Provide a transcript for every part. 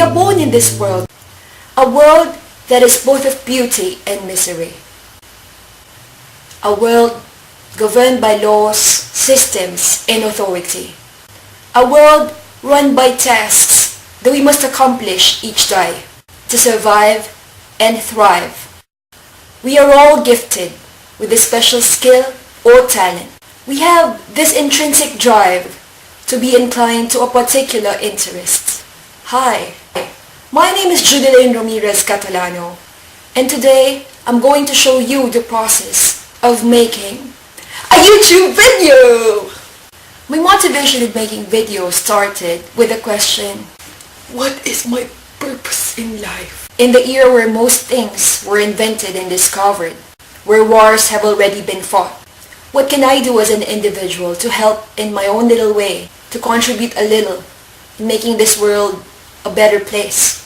We are born in this world, a world that is both of beauty and misery. A world governed by laws, systems, and authority. A world run by tasks that we must accomplish each day to survive and thrive. We are all gifted with a special skill or talent. We have this intrinsic drive to be inclined to a particular interest. Hi, my name is Judelaine Catalano, and today I'm going to show you the process of making a YouTube video! My motivation in making videos started with the question, what is my purpose in life? In the era where most things were invented and discovered, where wars have already been fought, what can I do as an individual to help in my own little way, to contribute a little in making this world a better place?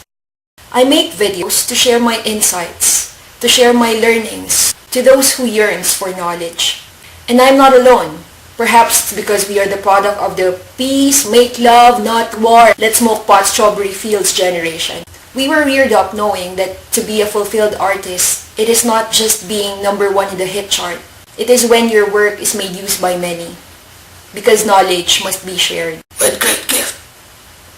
I make videos to share my insights, to share my learnings to those who yearns for knowledge. And I'm not alone. Perhaps because we are the product of the peace, make love, not war, let's smoke pot, strawberry fields generation. We were reared up knowing that to be a fulfilled artist, it is not just being number one in the hit chart. It is when your work is made use by many. Because knowledge must be shared. With great gift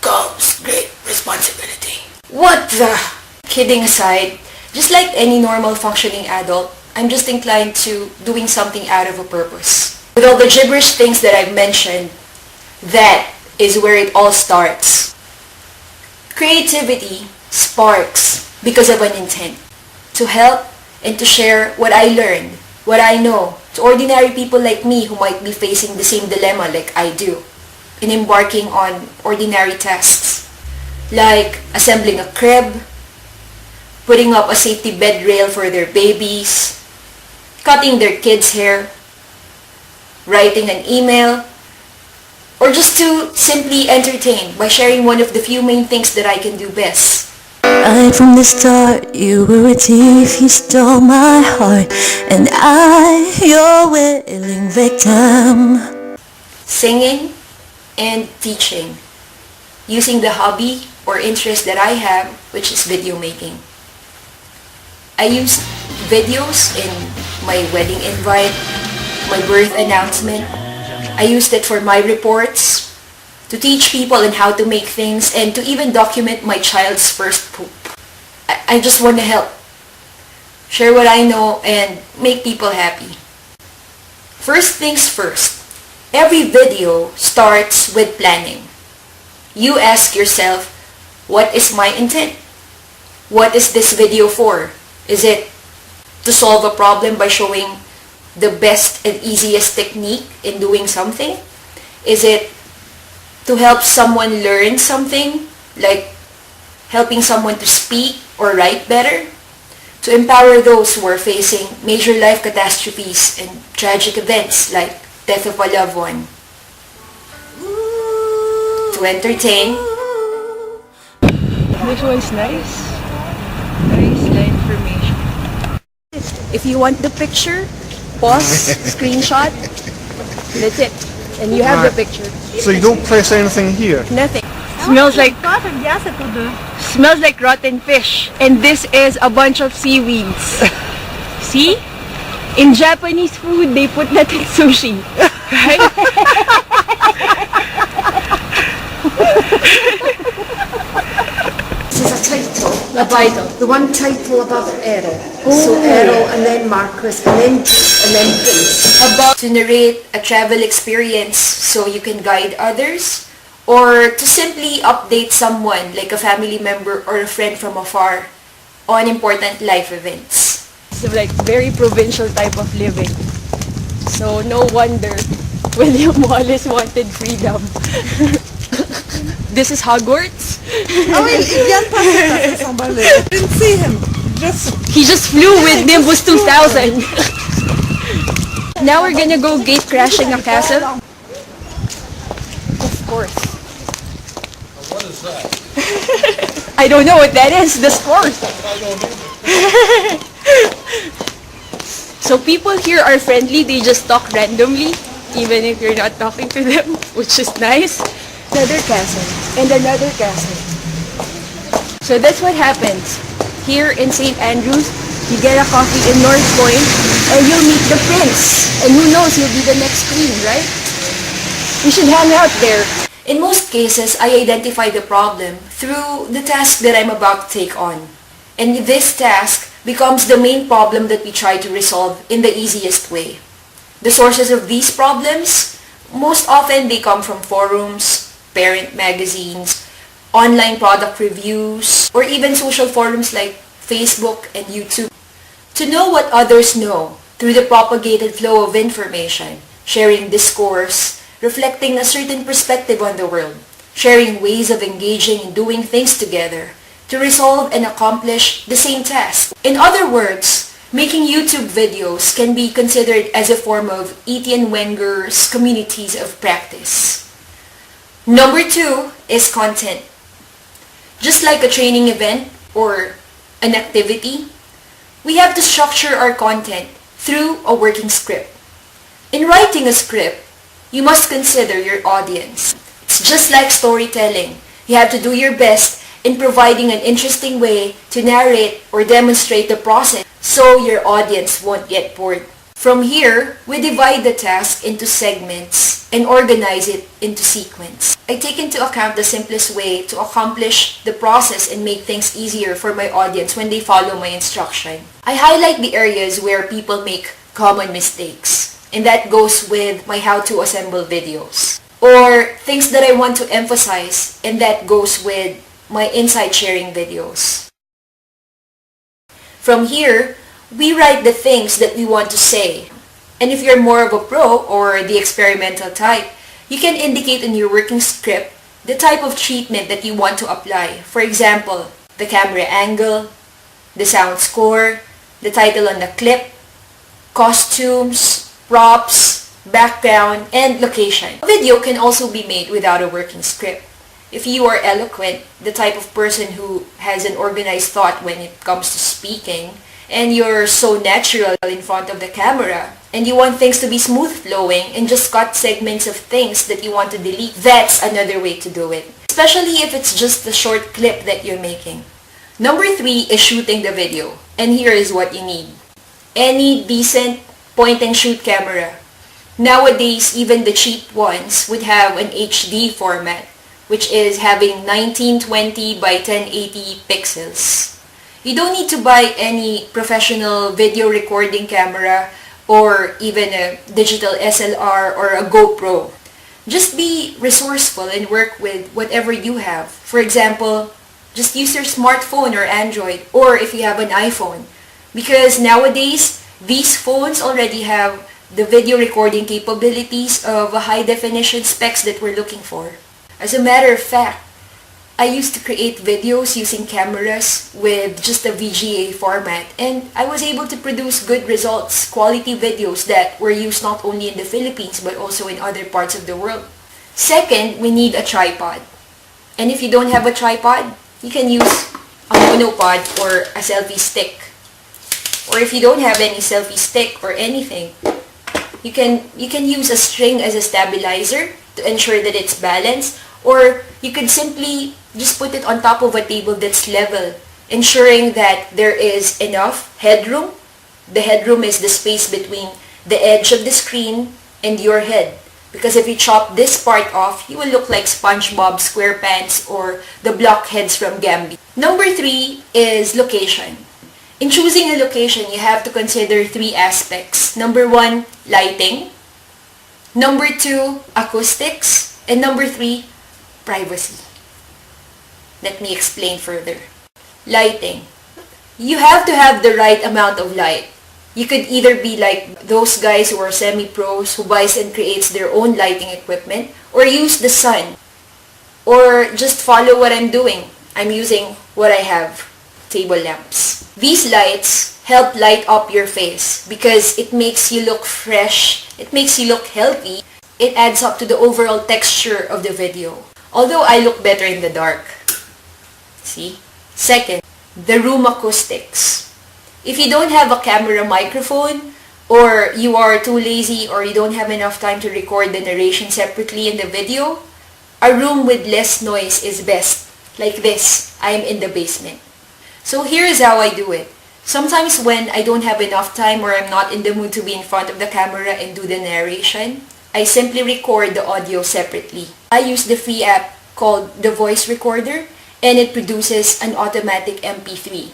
comes great responsibility. What the? Kidding aside, just like any normal functioning adult, I'm just inclined to doing something out of a purpose. With all the gibberish things that I've mentioned, that is where it all starts. Creativity sparks because of an intent to help and to share what I learned, what I know, to ordinary people like me who might be facing the same dilemma like I do in embarking on ordinary tasks, like assembling a crib, putting up a safety bed rail for their babies, cutting their kids' hair, writing an email, or just to simply entertain by sharing one of the few main things that I can do best. Right from the start, you were a thief, you stole my heart, and I, your willing victim. Singing and teaching, using the hobby or interest that I have, which is video making. I used videos in my wedding invite, my birth announcement. I used it for my reports, to teach people on how to make things, and to even document my child's first poop. I just want to help, share what I know, and make people happy. First things first, every video starts with planning. You ask yourself, what is my intent? What is this video for? Is it to solve a problem by showing the best and easiest technique in doing something? Is it to help someone learn something, like helping someone to speak or write better? To empower those who are facing major life catastrophes and tragic events like death of a loved one? To entertain? Which one's nice? Nice information. If you want the picture, pause, screenshot, that's it. And you have the picture. So you don't press anything here? Nothing. Smells like rotten fish. And this is a bunch of seaweeds. See? In Japanese food, they put that in sushi. Right? This is a title. A title. The one title above Errol. So Errol and then Marcus and then Jude and then Prince. About to narrate a travel experience so you can guide others, or to simply update someone like a family member or a friend from afar on important life events. It's like very provincial type of living. So no wonder William Wallace wanted freedom. This is Hogwarts. Didn't see him. He just flew with Nimbus 2000. Now we're gonna go gate crashing a castle. Of course. What is that? I don't know what that is. The sport. So people here are friendly. They just talk randomly, even if you're not talking to them, which is nice. Another castle and another castle. So that's what happens. Here in St. Andrews, you get a coffee in North Point and you'll meet the prince. And who knows, you'll be the next queen, right? We should hang out there. In most cases, I identify the problem through the task that I'm about to take on. And this task becomes the main problem that we try to resolve in the easiest way. The sources of these problems, most often they come from forums, parent magazines, online product reviews, or even social forums like Facebook and YouTube. To know what others know through the propagated flow of information, sharing discourse, reflecting a certain perspective on the world, sharing ways of engaging and doing things together to resolve and accomplish the same task. In other words, making YouTube videos can be considered as a form of Etienne Wenger's communities of practice. Number 2 is content. Just like a training event or an activity, we have to structure our content through a working script. In writing a script, you must consider your audience. It's just like storytelling. You have to do your best in providing an interesting way to narrate or demonstrate the process so your audience won't get bored. From here, we divide the task into segments and organize it into sequence. I take into account the simplest way to accomplish the process and make things easier for my audience when they follow my instruction. I highlight the areas where people make common mistakes, and that goes with my how to assemble videos. Or things that I want to emphasize, and that goes with my insight sharing videos. From here, we write the things that we want to say. And if you're more of a pro or the experimental type, you can indicate in your working script the type of treatment that you want to apply. For example, the camera angle, the sound score, the title on the clip, costumes, props, background, and location. A video can also be made without a working script. If you are eloquent, the type of person who has an organized thought when it comes to speaking, and you're so natural in front of the camera, and you want things to be smooth flowing and just cut segments of things that you want to delete, that's another way to do it. Especially if it's just a short clip that you're making. Number 3 is shooting the video. And here is what you need. Any decent point and shoot camera. Nowadays, even the cheap ones would have an HD format, which is having 1920 by 1080 pixels. You don't need to buy any professional video recording camera or even a digital SLR or a GoPro. Just be resourceful and work with whatever you have. For example, just use your smartphone or Android, or if you have an iPhone. Because nowadays, these phones already have the video recording capabilities of a high definition specs that we're looking for. As a matter of fact, I used to create videos using cameras with just a VGA format, and I was able to produce good results, quality videos that were used not only in the Philippines but also in other parts of the world. Second, we need a tripod. And if you don't have a tripod, you can use a monopod or a selfie stick. Or if you don't have any selfie stick or anything, you can use a string as a stabilizer to ensure that it's balanced, or you could simply just put it on top of a table that's level, ensuring that there is enough headroom. The headroom is the space between the edge of the screen and your head. Because if you chop this part off, you will look like SpongeBob SquarePants or the blockheads from Gambit. Number 3 is location. In choosing a location, you have to consider 3 aspects. Number 1, lighting. Number 2, acoustics. And number 3, privacy. Let me explain further. Lighting. You have to have the right amount of light. You could either be like those guys who are semi-pros who buys and creates their own lighting equipment, or use the sun. Or just follow what I'm doing. I'm using what I have, table lamps. These lights help light up your face because it makes you look fresh, it makes you look healthy, it adds up to the overall texture of the video. Although I look better in the dark. See? Second, the room acoustics. If you don't have a camera microphone, or you are too lazy, or you don't have enough time to record the narration separately in the video, a room with less noise is best. Like this, I am in the basement. So here is how I do it. Sometimes when I don't have enough time or I'm not in the mood to be in front of the camera and do the narration, I simply record the audio separately. I use the free app called the Voice Recorder, and it produces an automatic MP3.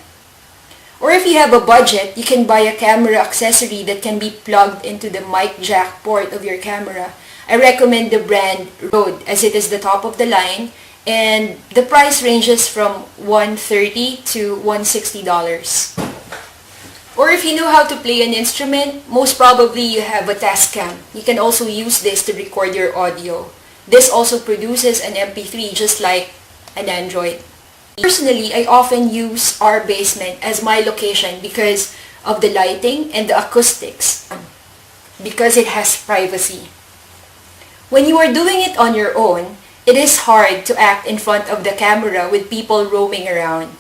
Or if you have a budget, you can buy a camera accessory that can be plugged into the mic jack port of your camera. I recommend the brand Rode as it is the top of the line, and the price ranges from $130 to $160. Or if you know how to play an instrument, most probably you have a Tascam. You can also use this to record your audio. This also produces an MP3 just like an Android. Personally, I often use our basement as my location because of the lighting and the acoustics, because it has privacy. When you are doing it on your own, it is hard to act in front of the camera with people roaming around.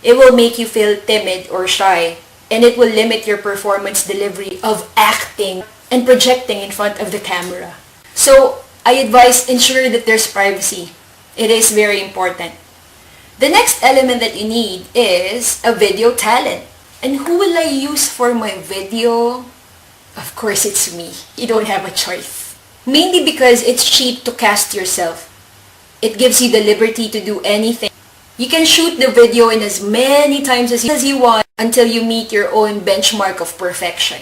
It will make you feel timid or shy, and it will limit your performance delivery of acting and projecting in front of the camera. So, I advise ensure that there's privacy. It is very important. The next element that you need is a video talent. And who will I use for my video? Of course, it's me. You don't have a choice. Mainly because it's cheap to cast yourself. It gives you the liberty to do anything. You can shoot the video in as many times as you want until you meet your own benchmark of perfection.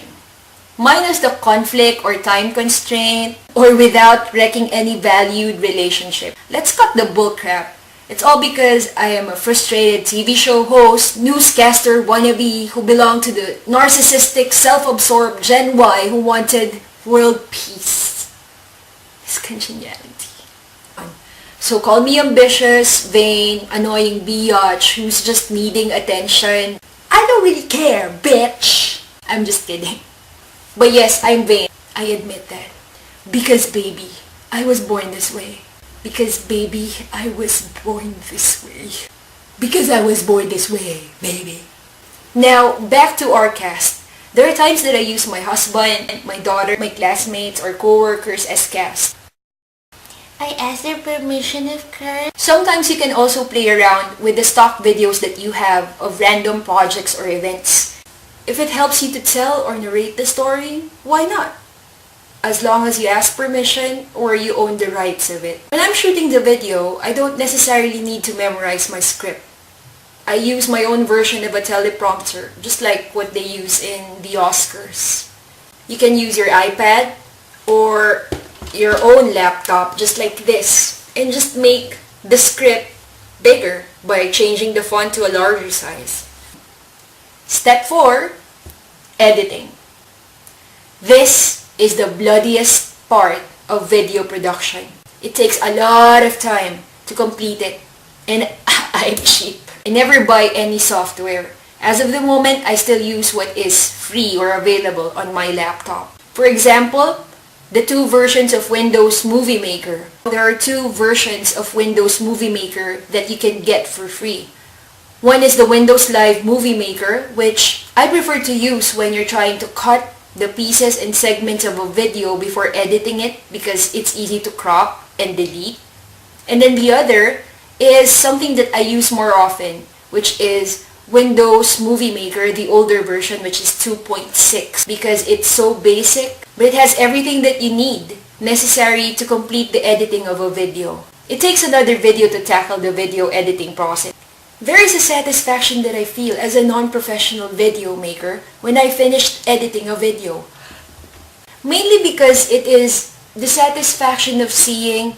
Minus the conflict or time constraint, or without wrecking any valued relationship. Let's cut the bullcrap. It's all because I am a frustrated TV show host, newscaster wannabe who belonged to the narcissistic, self-absorbed Gen Y who wanted world peace. His congeniality. So call me ambitious, vain, annoying biatch who's just needing attention. I don't really care, bitch. I'm just kidding. But yes, I'm vain. I admit that. Because baby, I was born this way. Because baby, I was born this way. Because I was born this way, baby. Now, back to our cast. There are times that I use my husband, my daughter, my classmates, or co-workers as cast. I asked their permission, of course. Sometimes you can also play around with the stock videos that you have of random projects or events. If it helps you to tell or narrate the story, why not? As long as you ask permission or you own the rights of it. When I'm shooting the video, I don't necessarily need to memorize my script. I use my own version of a teleprompter, just like what they use in the Oscars. You can use your iPad or your own laptop, just like this, and just make the script bigger by changing the font to a larger size. Step 4, editing. This is the bloodiest part of video production. It takes a lot of time to complete it, and I'm cheap. I never buy any software. As of the moment, I still use what is free or available on my laptop. For example, the 2 versions of Windows Movie Maker. There are 2 versions of Windows Movie Maker that you can get for free. One is the Windows Live Movie Maker, which I prefer to use when you're trying to cut the pieces and segments of a video before editing it because it's easy to crop and delete. And then the other is something that I use more often, which is Windows Movie Maker, the older version, which is 2.6, because it's so basic, but it has everything that you need necessary to complete the editing of a video. It takes another video to tackle the video editing process. There is a satisfaction that I feel as a non-professional video maker when I finished editing a video. Mainly because it is the satisfaction of seeing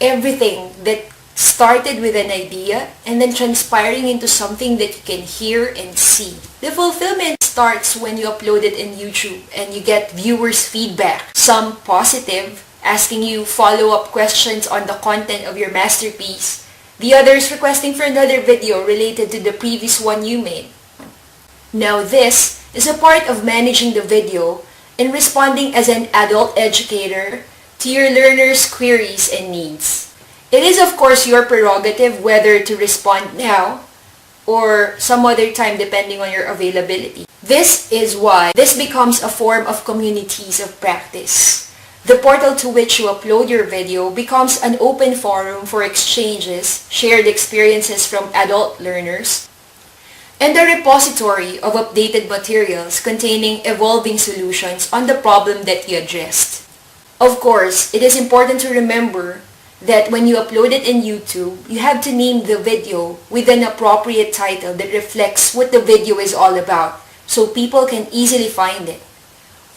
everything that started with an idea and then transpiring into something that you can hear and see. The fulfillment starts when you upload it in YouTube and you get viewers' feedback, some positive, asking you follow-up questions on the content of your masterpiece, the others requesting for another video related to the previous one you made. Now this is a part of managing the video and responding as an adult educator to your learners' queries and needs. It is of course your prerogative whether to respond now or some other time depending on your availability. This is why this becomes a form of communities of practice. The portal to which you upload your video becomes an open forum for exchanges, shared experiences from adult learners, and a repository of updated materials containing evolving solutions on the problem that you addressed. Of course, it is important to remember that when you upload it in YouTube, you have to name the video with an appropriate title that reflects what the video is all about, so people can easily find it.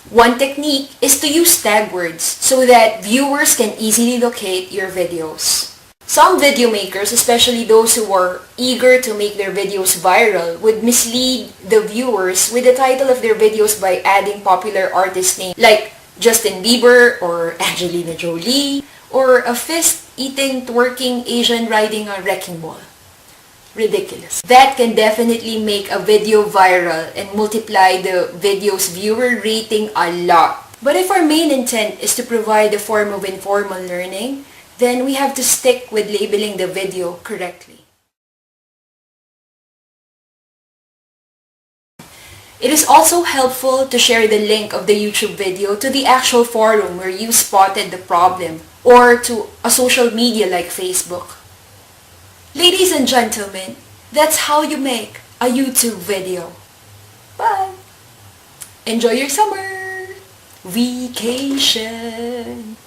One technique is to use tag words so that viewers can easily locate your videos. Some video makers, especially those who are eager to make their videos viral, would mislead the viewers with the title of their videos by adding popular artist names like Justin Bieber or Angelina Jolie or a fist-eating, twerking Asian riding a wrecking ball. Ridiculous. That can definitely make a video viral and multiply the video's viewer rating a lot. But if our main intent is to provide a form of informal learning, then we have to stick with labeling the video correctly. It is also helpful to share the link of the YouTube video to the actual forum where you spotted the problem or to a social media like Facebook. Ladies and gentlemen, that's how you make a YouTube video. Bye! Enjoy your summer vacation!